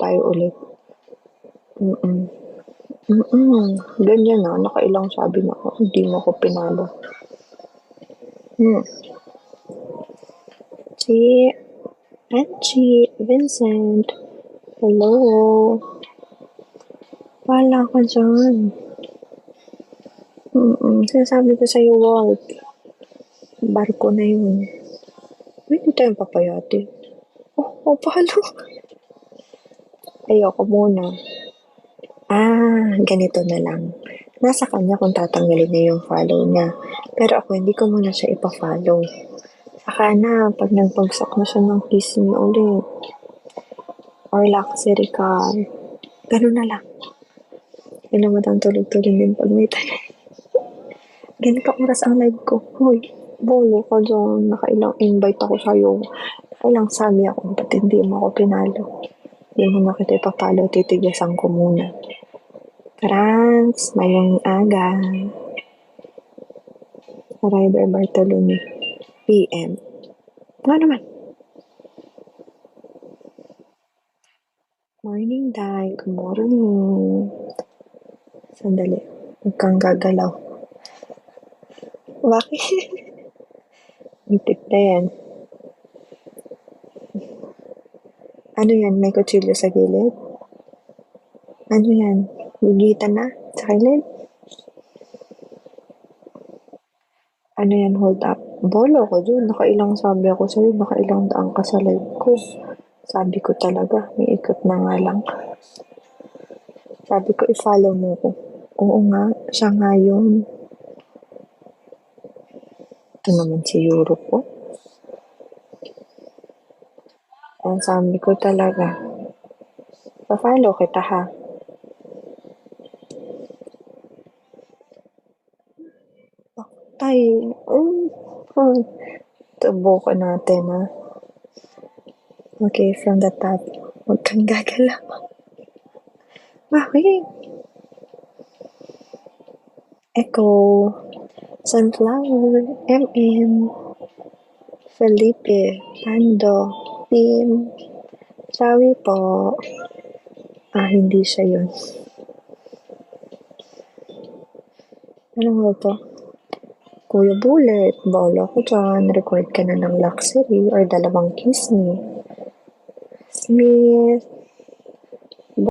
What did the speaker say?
tayo ulit. Ganyan na, nakailang sabi na ako, hindi mo ko pinalo. Si Vincent, hello. Wala ka dyan. Sinasabi ko sa'yo, Walt. Barko na yun. Hindi tayo papayati. Paano? Ayoko muna. Ganito na lang. Nasa kanya kung tatanggalin niya yung follow niya. Pero ako, hindi ko muna siya ipa-follow. Saka na, pag nagbagsak na siya ng kiss me ulit. Or luxury car. Ganun na lang. Hindi naman ang tuloy-tuloy din pag may tayo. Ganito oras ang live ko. Hoy, bolo ka dyan. Nakailang invite ako sa'yo. Nakailang sabi ako, ba't hindi mo ako pinalo? Hindi mo na kita ipapalo, titigasan ko muna. Trans, mayong aga. Rider Bartolome. PM. Ano naman? Morning, Day. Good morning. Sandali. Huwag kang gagalaw. Bakit? Itik na yan. Ano yan? May kutsilyo sa gilid? Ano yan? Ligitan na? Sa gilid? Ano yan? Hold up. Bolo ko dun. Nakailang sabi ako sa'yo. Nakailang daan ka sa live ko. Sabi ko talaga. May ikot na nga lang. Sabi ko, i-follow mo ko. Oo nga. Siya nga yun. Ito naman si Europe po. Ang sabi ko talaga. Pa-follow kita ha. Tay. Tubo ko natin ha. Okay, from the top. Huwag kang gagalaw. Bakit? Echo. Sunflower. MM. Felipe. Pando. Team. Sawi po. Hindi siya yun. Ano nga to? Kuya Bullet, bawala ko dyan. Record ka na ng luxury or dalawang kiss me. Smith.